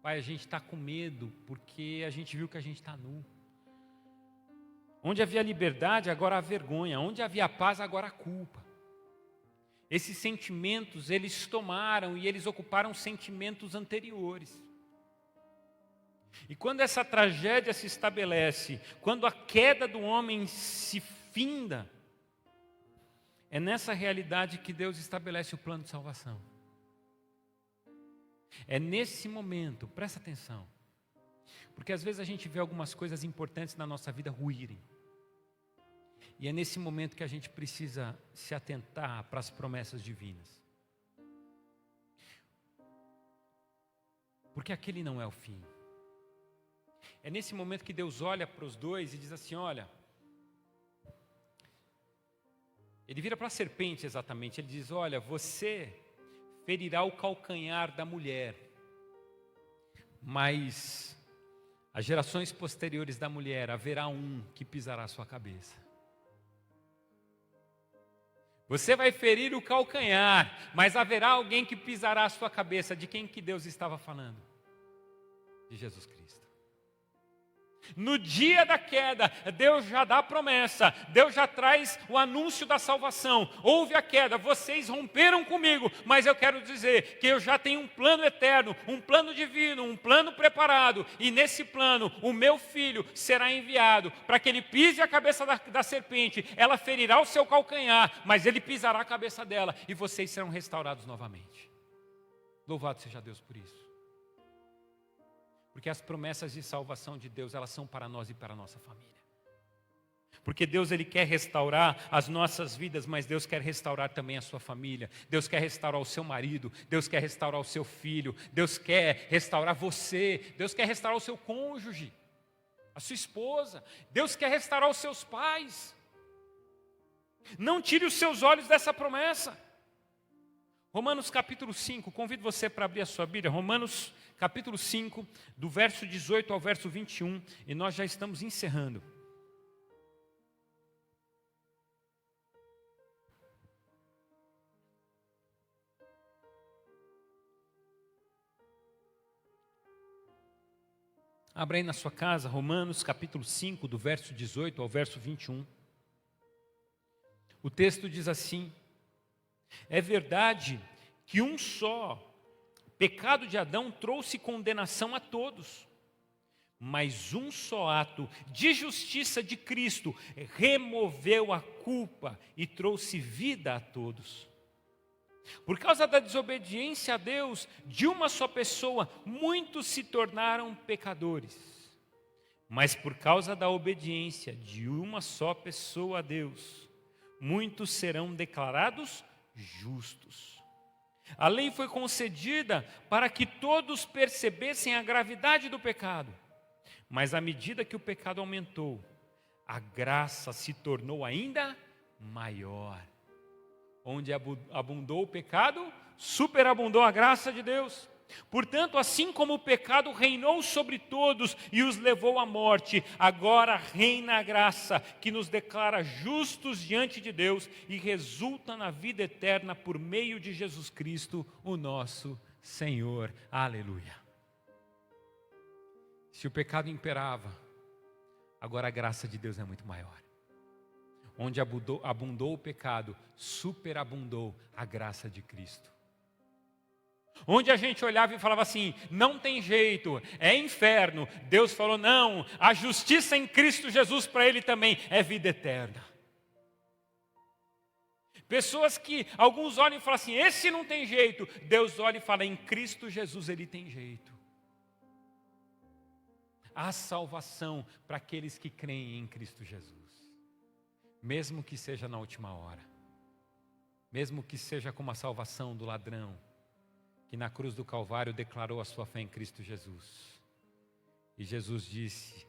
Pai, a gente está com medo porque a gente viu que a gente está nu. Onde havia liberdade, agora a vergonha. Onde havia paz, agora a culpa. Esses sentimentos, eles tomaram e eles ocuparam sentimentos anteriores. E quando essa tragédia se estabelece, quando a queda do homem se finda, É nessa realidade que Deus estabelece o plano de salvação. É nesse momento, presta atenção, porque às vezes a gente vê algumas coisas importantes na nossa vida ruírem. E é nesse momento que a gente precisa se atentar para as promessas divinas. Porque aquele não é o fim. É nesse momento que Deus olha para os dois e diz assim, olha, ele vira para a serpente exatamente, ele diz, olha, você ferirá o calcanhar da mulher, mas as gerações posteriores da mulher, haverá um que pisará a sua cabeça. Você vai ferir o calcanhar, mas haverá alguém que pisará a sua cabeça. De quem que Deus estava falando? De Jesus Cristo. No dia da queda, Deus já dá a promessa, Deus já traz o anúncio da salvação. Houve a queda, vocês romperam comigo, mas eu quero dizer que eu já tenho um plano eterno, um plano divino, um plano preparado. E nesse plano, o meu filho será enviado para que ele pise a cabeça da serpente. Ela ferirá o seu calcanhar, mas ele pisará a cabeça dela e vocês serão restaurados novamente. Louvado seja Deus por isso. Porque as promessas de salvação de Deus, elas são para nós e para a nossa família. Porque Deus, Ele quer restaurar as nossas vidas, mas Deus quer restaurar também a sua família. Deus quer restaurar o seu marido, Deus quer restaurar o seu filho, Deus quer restaurar você, Deus quer restaurar o seu cônjuge, a sua esposa, Deus quer restaurar os seus pais. Não tire os seus olhos dessa promessa. Romanos capítulo 5, convido você para abrir a sua Bíblia, Romanos capítulo 5, do verso 18 ao verso 21, e nós já estamos encerrando. Abra aí na sua casa, Romanos capítulo 5, do verso 18 ao verso 21. O texto diz assim: é verdade que um só pecado de Adão trouxe condenação a todos, mas um só ato de justiça de Cristo removeu a culpa e trouxe vida a todos. Por causa da desobediência a Deus de uma só pessoa, muitos se tornaram pecadores. Mas por causa da obediência de uma só pessoa a Deus, muitos serão declarados justos. A lei foi concedida para que todos percebessem a gravidade do pecado. Mas à medida que o pecado aumentou, a graça se tornou ainda maior. Onde abundou o pecado, superabundou a graça de Deus. Portanto, assim como o pecado reinou sobre todos e os levou à morte, agora reina a graça que nos declara justos diante de Deus e resulta na vida eterna por meio de Jesus Cristo, o nosso Senhor. Aleluia. Se o pecado imperava, agora a graça de Deus é muito maior. Onde abundou o pecado, superabundou a graça de Cristo. Onde a gente olhava e falava assim, não tem jeito, é inferno. Deus falou, não, a justiça em Cristo Jesus para ele também é vida eterna. Pessoas que alguns olham e falam assim, esse não tem jeito. Deus olha e fala, em Cristo Jesus ele tem jeito. Há salvação para aqueles que creem em Cristo Jesus. Mesmo que seja na última hora. Mesmo que seja como a salvação do ladrão, que na cruz do Calvário declarou a sua fé em Cristo Jesus. E Jesus disse,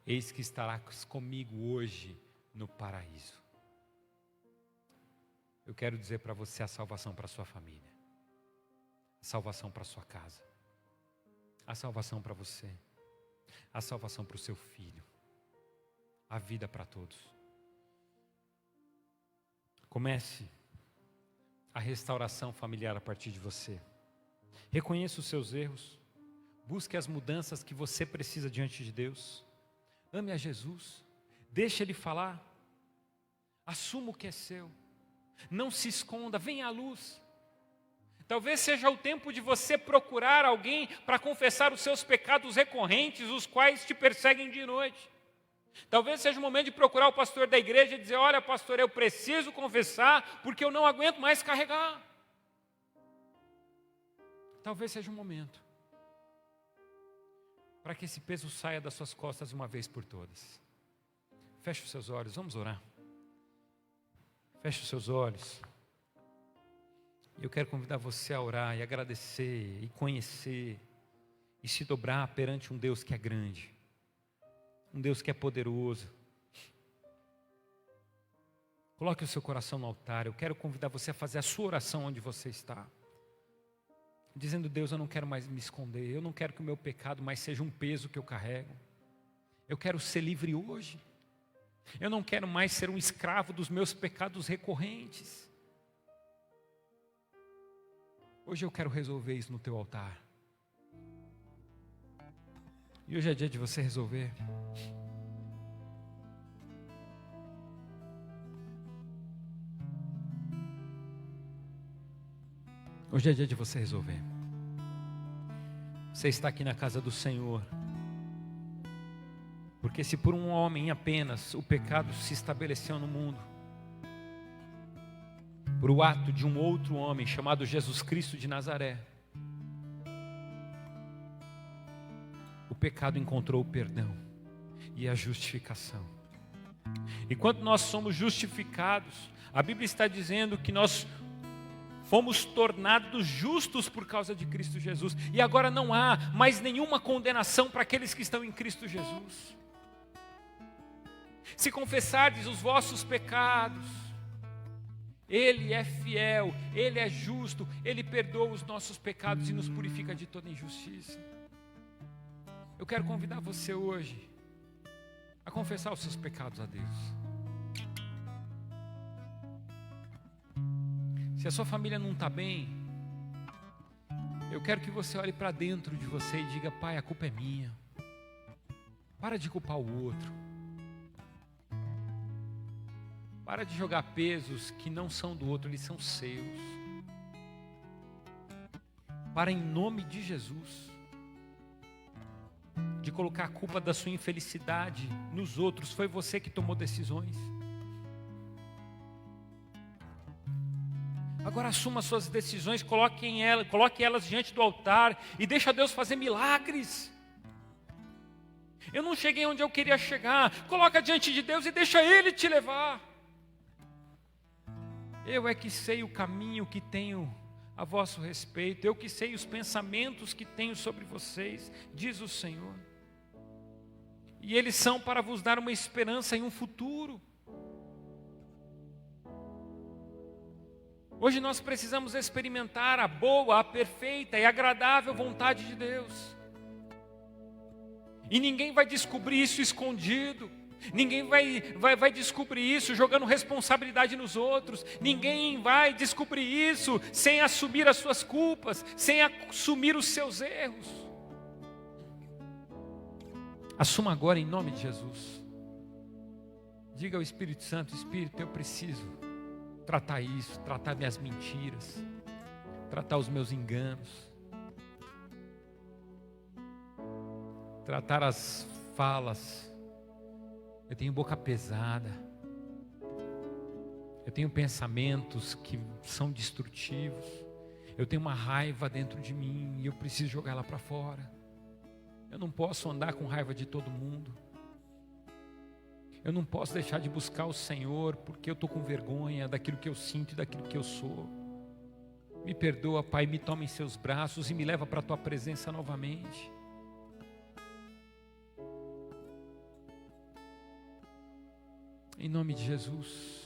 eis que estarás comigo hoje no paraíso. Eu quero dizer para você a salvação para a sua família. A salvação para a sua casa. A salvação para você. A salvação para o seu filho. A vida para todos. Comece a restauração familiar a partir de você. Reconheça os seus erros, busque as mudanças que você precisa diante de Deus, ame a Jesus, deixe Ele falar, assuma o que é seu, não se esconda, venha à luz. Talvez seja o tempo de você procurar alguém para confessar os seus pecados recorrentes, os quais te perseguem de noite. Talvez seja o momento de procurar o pastor da igreja e dizer: olha, pastor, eu preciso confessar porque eu não aguento mais carregar. Talvez seja o momento para que esse peso saia das suas costas de uma vez por todas. Feche os seus olhos, vamos orar. Feche os seus olhos. Eu quero convidar você a orar e agradecer e conhecer e se dobrar perante um Deus que é grande, um Deus que é poderoso. Coloque o seu coração no altar. Eu quero convidar você a fazer a sua oração onde você está, dizendo: Deus, eu não quero mais me esconder, eu não quero que o meu pecado mais seja um peso que eu carrego. Eu quero ser livre hoje. Eu não quero mais ser um escravo dos meus pecados recorrentes. Hoje eu quero resolver isso no teu altar. E hoje é dia de você resolver. Hoje é dia de você resolver. Você está aqui na casa do Senhor, porque se por um homem apenas o pecado se estabeleceu no mundo, por o ato de um outro homem chamado Jesus Cristo de Nazaré, o pecado encontrou o perdão e a justificação. E quando nós somos justificados, a Bíblia está dizendo que nós fomos tornados justos por causa de Cristo Jesus. E agora não há mais nenhuma condenação para aqueles que estão em Cristo Jesus. Se confessardes os vossos pecados, Ele é fiel, Ele é justo, Ele perdoa os nossos pecados e nos purifica de toda injustiça. Eu quero convidar você hoje a confessar os seus pecados a Deus. Se a sua família não está bem, eu quero que você olhe para dentro de você e diga: Pai, a culpa é minha. Para de culpar o outro. Para de jogar pesos que não são do outro, eles são seus. Para, em nome de Jesus, de colocar a culpa da sua infelicidade nos outros. Foi você que tomou decisões. Agora assuma suas decisões, coloque elas diante do altar e deixa Deus fazer milagres. Eu não cheguei onde eu queria chegar. Coloca diante de Deus e deixa Ele te levar. Eu é que sei o caminho que tenho a vosso respeito. Eu que sei os pensamentos que tenho sobre vocês, diz o Senhor. E eles são para vos dar uma esperança e um futuro. Hoje nós precisamos experimentar a boa, a perfeita e agradável vontade de Deus. E ninguém vai descobrir isso escondido. Ninguém vai descobrir isso jogando responsabilidade nos outros. Ninguém vai descobrir isso sem assumir as suas culpas, sem assumir os seus erros. Assuma agora em nome de Jesus. Diga ao Espírito Santo: Espírito, eu preciso tratar isso, tratar minhas mentiras, tratar os meus enganos, tratar as falas. Eu tenho boca pesada, eu tenho pensamentos que são destrutivos, eu tenho uma raiva dentro de mim e eu preciso jogar ela para fora. Eu não posso andar com raiva de todo mundo. Eu não posso deixar de buscar o Senhor porque eu estou com vergonha daquilo que eu sinto e daquilo que eu sou. Me perdoa, Pai, me toma em seus braços e me leva para a Tua presença novamente. Em nome de Jesus.